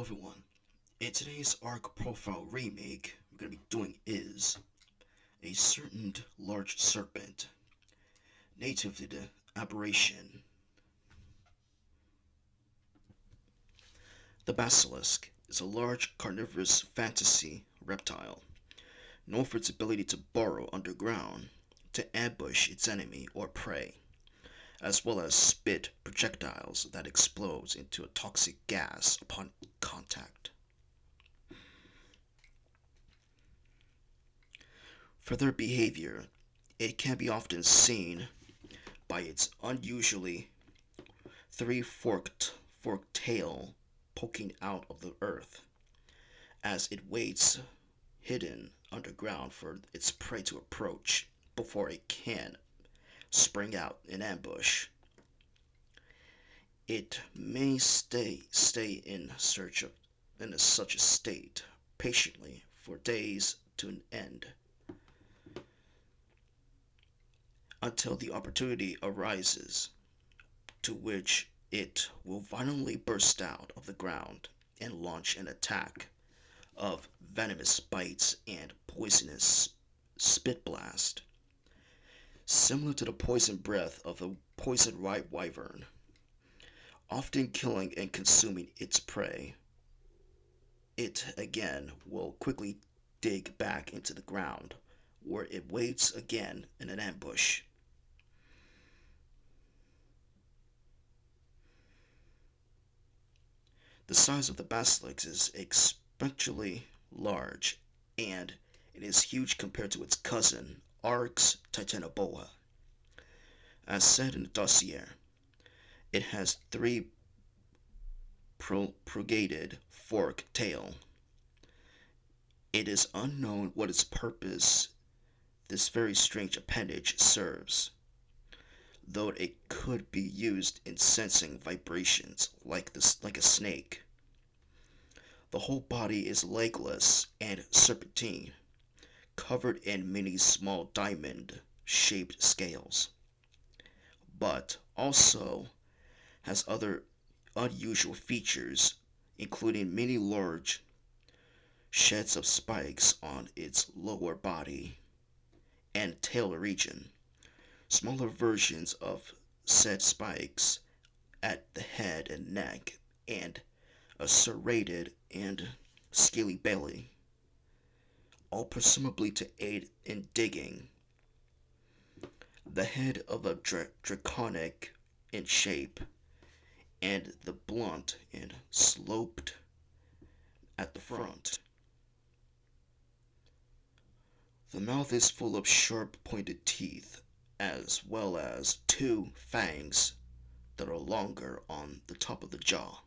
Hello everyone. In today's Arc Profile remake, we're going to be doing is a certain large serpent, native to the aberration. The Basilisk is a large carnivorous fantasy reptile, known for its ability to burrow underground to ambush its enemy or prey, as well as spit projectiles that explodes into a toxic gas upon contact. For their behavior, it can be often seen by its unusually three forked tail poking out of the earth as it waits hidden underground for its prey to approach before it can spring out in ambush. It may stay in search of such a state patiently for days to an end until the opportunity arises to which it will violently burst out of the ground and launch an attack of venomous bites and poisonous spit blast, similar to the poison breath of the poison white wyvern, often killing and consuming its prey. It again will quickly dig back into the ground, where it waits again in an ambush. The size of the basilisk is exponentially large, and it is huge compared to its cousin, Arx titanoboa. As said in the dossier, it has three prolongated forked tail. It is unknown what its purpose this very strange appendage serves, though it could be used in sensing vibrations like a snake. The whole body is legless and serpentine, covered in many small diamond-shaped scales, but also has other unusual features, including many large sheds of spikes on its lower body and tail region, smaller versions of said spikes at the head and neck, and a serrated and scaly belly, all presumably to aid in digging. The head of a draconic in shape, and the blunt and sloped at the front. The mouth is full of sharp pointed teeth, as well as two fangs that are longer on the top of the jaw,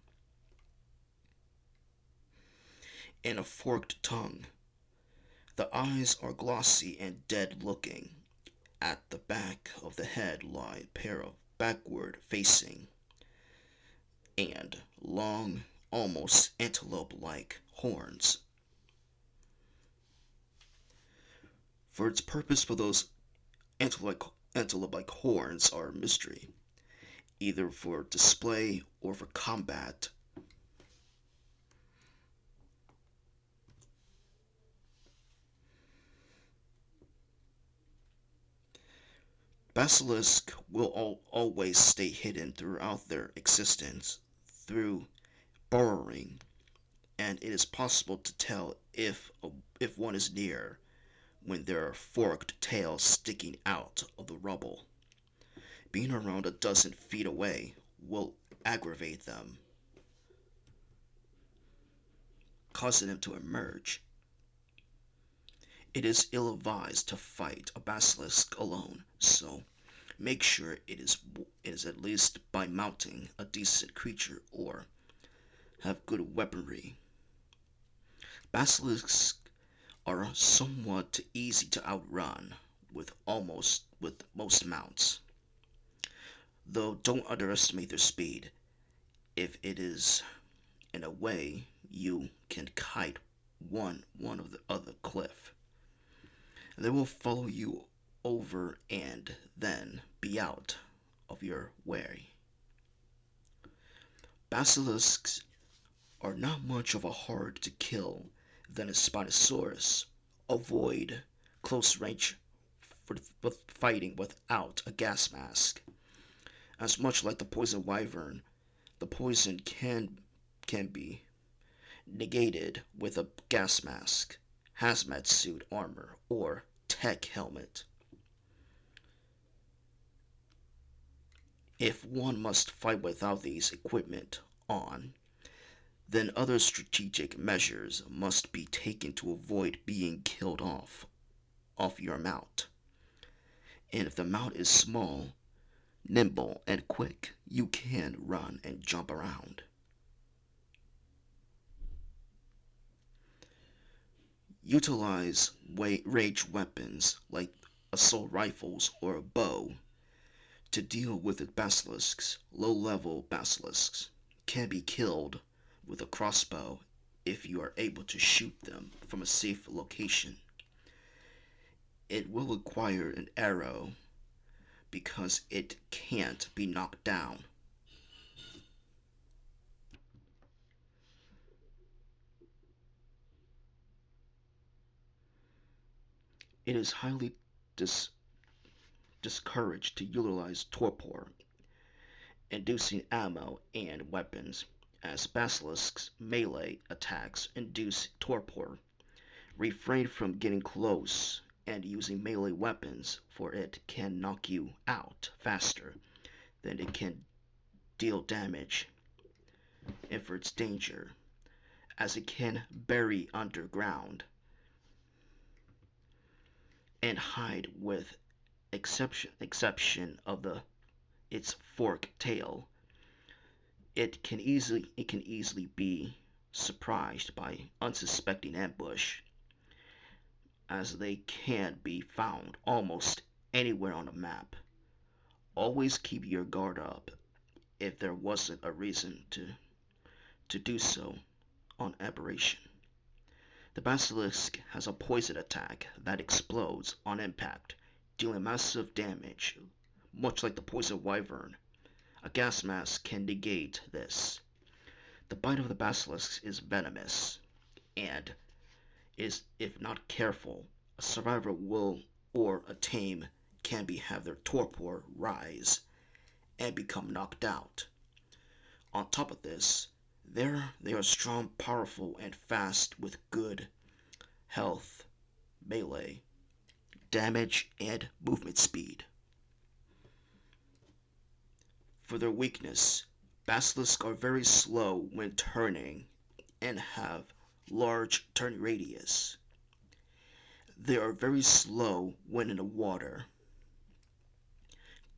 and a forked tongue. The eyes are glossy and dead looking. At the back of the head lie a pair of backward facing and long, almost antelope like horns. For its purpose, for those antelope like horns are a mystery, either for display or for combat. Basilisk will always stay hidden throughout their existence through burrowing, and it is possible to tell if one is near when there are forked tails sticking out of the rubble. Being around a dozen feet away will aggravate them, causing them to emerge. It is ill advised to fight a basilisk alone, so make sure it is at least by mounting a decent creature or have good weaponry. Basilisks are somewhat easy to outrun with most mounts, though don't underestimate their speed. If it is in a way you can kite one of the other cliff, they will follow you over and then be out of your way. Basilisks are not much of a hard to kill than a Spinosaurus. Avoid close range with fighting without a gas mask. As much like the poison wyvern, the poison can be negated with a gas mask, hazmat suit armor, or tech helmet. If one must fight without these equipment on, then other strategic measures must be taken to avoid being killed off your mount. And if the mount is small, nimble, and quick, you can run and jump around. Utilize range weapons like assault rifles or a bow to deal with the basilisks. Low-level basilisks can be killed with a crossbow if you are able to shoot them from a safe location. It will require an arrow because it can't be knocked down. It is highly dis- discouraged to utilize torpor, inducing ammo and weapons, as Basilisk's melee attacks induce torpor. Refrain from getting close and using melee weapons, for it can knock you out faster than it can deal damage, and for its danger, as it can bury underground and hide with exception of its forked tail. It can easily be surprised by unsuspecting ambush, as they can be found almost anywhere on a map. Always keep your guard up if there wasn't a reason to do so on aberration. The basilisk has a poison attack that explodes on impact, dealing massive damage, much like the poison wyvern. A gas mask can negate this. The bite of the basilisk is venomous, and if not careful, a survivor will or a tame can be have their torpor rise and become knocked out. On top of this, they are strong, powerful, and fast with good health, melee, damage, and movement speed. For their weakness, basilisks are very slow when turning and have large turn radius. They are very slow when in the water.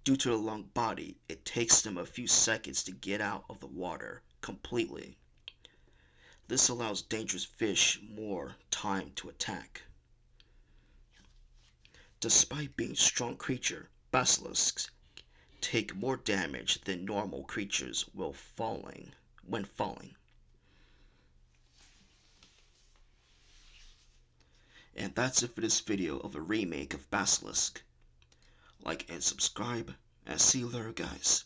Due to the long body, it takes them a few seconds to get out of the water completely. This allows dangerous fish more time to attack. Despite being strong creature, basilisks take more damage than normal creatures when falling. And that's it for this video of a remake of Basilisk. Like and subscribe, and see you later guys.